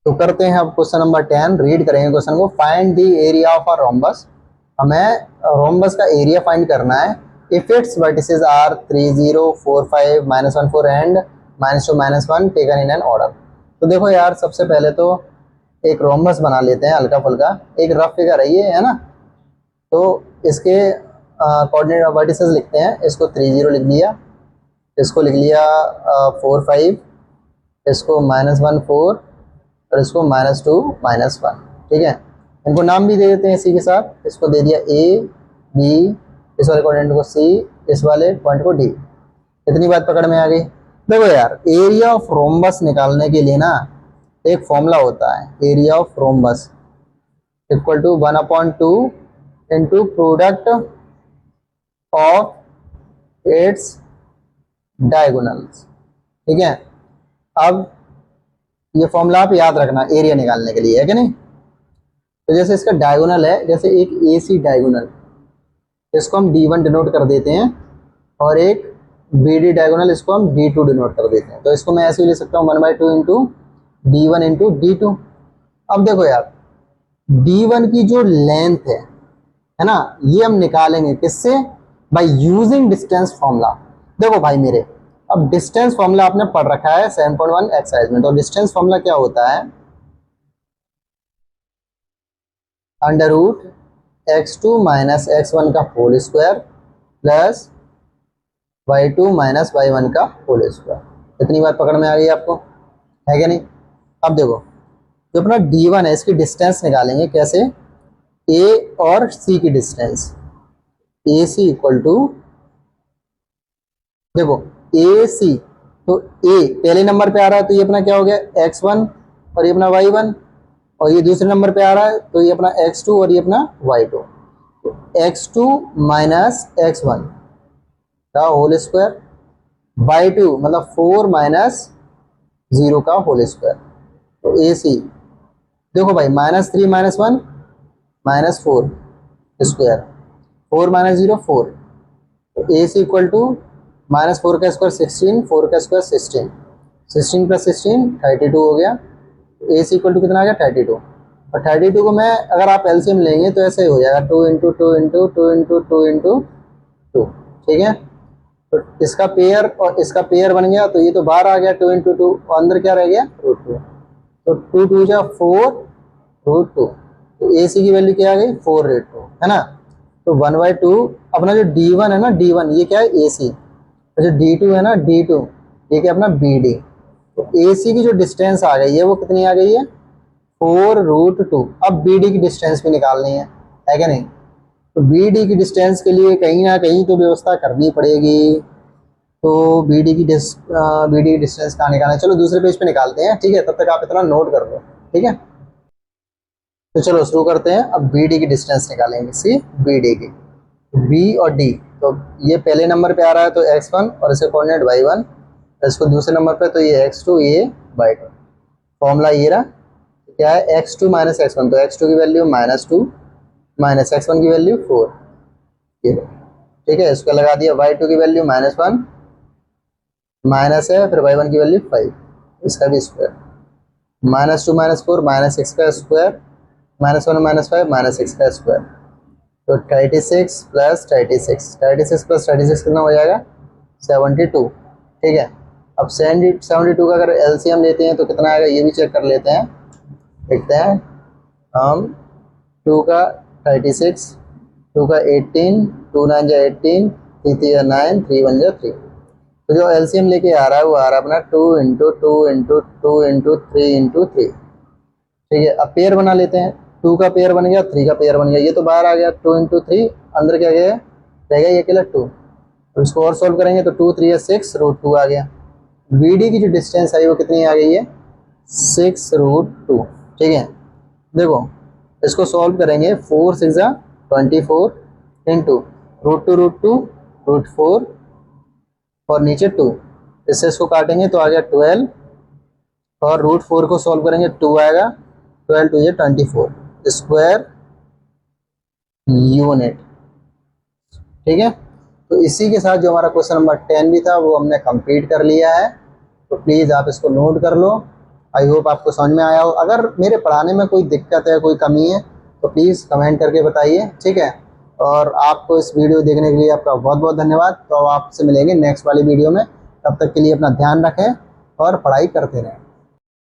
तो करते हैं अब क्वेश्चन नंबर 10, रीड करेंगे क्वेश्चन को। Find the area of a rhombus. हमें रोम्बस का एरिया फाइंड करना है। If its vertices are 3 0 4 5 -1 4 and -2 -1 taken in an order. तो देखो यार, सबसे पहले तो एक रोम्बस बना लेते हैं हल्का फुल्का। एक रफ फिगर है ना। तो इसके कोऑर्डिनेट वर्टिसेस लिखते हैं। इसको 3 0 लिख दिया, इसको लिख लिया 4 5, इसको -1 4 और इसको -2 -1। ठीक है, इनको नाम भी दे देते हैं इसी के साथ। इसको दे दिया ए बी, इस वाले कोऑर्डिनेट को सी, इस वाले पॉइंट को डी। इतनी बात पकड़ में आ गई। देखो यार, एरिया ऑफ रोम्बस निकालने के लिए ना एक फॉर्मूला होता है। Area of rhombus equal to 1/2 into product of its diagonals. ठीक है, अब ये फॉर्मूला आप याद रखना एरिया निकालने के लिए, है कि नहीं। तो जैसे इसका डायगोनल है, जैसे एक ए सी डायगोनल, इसको हम D1 डिनोट कर देते हैं, और एक BD डायगोनल, इसको हम D2 डिनोट कर देते हैं। तो इसको मैं ऐसे ही ले सकता हूँ 1/2 इंटू D1 इंटू D2। अब देखो यार, D1 की जो लेंथ है ना, ये हम निकालेंगे किससे? By using distance formula. देखो भाई मेरे, अब डिस्टेंस फॉर्मूला आपने पढ़ रखा है 7.1 एक्सरसाइज में। तो डिस्टेंस फॉर्मूला क्या होता है? √x2 माइनस x1 का whole square plus y2 minus y1 का होल स्क्वायर। इतनी बात पकड़ में आ गई आपको, है क्या नहीं। अब देखो, जो अपना D1 है, इसकी डिस्टेंस निकालेंगे कैसे? A और C की डिस्टेंस, AC इक्वल टू, देखो AC, तो A पहले नंबर पे आ रहा है तो ये अपना क्या हो गया? x1 और ये अपना y1, और ये दूसरे नंबर पे आ रहा है तो ये अपना x2 और ये अपना y2। तो x2 माइनस x1 का होल स्क्वायर, y2 मतलब 4 माइनस 0 का होल स्क्वायर। तो AC, देखो भाई, -3 -1 -4 स्क्वायर, 4 माइनस 0 4। तो AC इक्वल टू -4 का स्क्वायर 16, 4 का स्क्वायर 16, 16 प्लस 16 32 हो गया। तो AC इक्वल टू कितना आ गया? 32। और 32 को मैं, अगर आप एलसीएम लेंगे तो ऐसे ही हो जाएगा 2 इंटू 2 इंटू 2 इंटू 2 इंटू 2। ठीक है, तो इसका पेयर और इसका पेयर बन गया, तो ये तो बाहर आ गया 2 इंटू 2, और अंदर क्या रह गया? √2। तो 2 2 जा 4 √2। तो AC की वैल्यू क्या आ गई? 4√2, है ना। तो 1/2 अपना जो D1 है ना, D1 ये क्या है? AC। तो जो D2 है ना, D2 ये क्या अपना BD। तो AC की जो डिस्टेंस आ गई है वो कितनी आ गई है? 4√2। अब BD की डिस्टेंस भी निकालनी है क्या नहीं। तो BD की डिस्टेंस के लिए कहीं ना कहीं तो व्यवस्था करनी पड़ेगी। तो BD की डिस्टेंस कहाँ निकालना है? चलो दूसरे पेज पे निकालते हैं, ठीक है। तब तक आप इतना नोट कर लो, ठीक है। तो चलो शुरू करते हैं। अब BD की डिस्टेंस निकालेंगे, सी BD की, B और D। तो ये पहले नंबर पे आ रहा है तो x1 और इसके कोऑर्डिनेट y1, इसको दूसरे नंबर पे तो ये x2 ये y2। फॉर्मूला ये रहा, क्या है? x2 माइनस x1, तो x2 की वैल्यू -2 माइनस x1 की वैल्यू 4, ये ठीक है। इसको लगा दिया, y2 की वैल्यू -1 माइनस है, फिर y1 की वैल्यू 5, इसका भी स्क्वायर, -2 -4 -6 का स्क्वायर, -1 -5 -6 का स्क्वायर। तो 36 प्लस 36, 36 प्लस 36 कितना हो जाएगा? 72। ठीक है, अब 72 का अगर एलसीएम लेते हैं तो कितना आएगा ये भी चेक कर लेते हैं। देखते हैं हम, 2 का 36, 2 का 18, 2 9 जा 18, 3 3 जा 9, 3 1 जा 3। तो जो एलसीएम लेके आ रहा है वो आ रहा है अपना 2 इंटू 2 इंटू 2 इंटू 3 इंटू 3। ठीक है, अब पेयर बना लेते हैं। 2 का पेयर बन गया, 3 का पेयर बन गया, ये तो बाहर आ गया 2 इंटू 3, अंदर क्या गया? रह गया ये अकेला 2। तो इसको और सॉल्व करेंगे तो 2 3 6 √2 आ गया। BD की जो डिस्टेंस आई वो कितनी आ गई है? 6√2। ठीक है, देखो इसको सॉल्व करेंगे, 4 6 जा 24 इंटू √2 √4 और नीचे 2, इससे इसको काटेंगे तो आ गया 12, और √4 को सॉल्व करेंगे 2 आएगा, 12 2 ये 24 स्क्वायर यूनिट। ठीक है, तो इसी के साथ जो हमारा क्वेश्चन नंबर 10 भी था वो हमने कंप्लीट कर लिया है। तो प्लीज़ आप इसको नोट कर लो। आई होप आपको समझ में आया हो। अगर मेरे पढ़ाने में कोई दिक्कत है, कोई कमी है, तो प्लीज़ कमेंट करके बताइए, ठीक है। और आपको इस वीडियो देखने के लिए आपका बहुत बहुत धन्यवाद। तो अब आपसे मिलेंगे नेक्स्ट वाली वीडियो में। तब तक के लिए अपना ध्यान रखें और पढ़ाई करते रहें।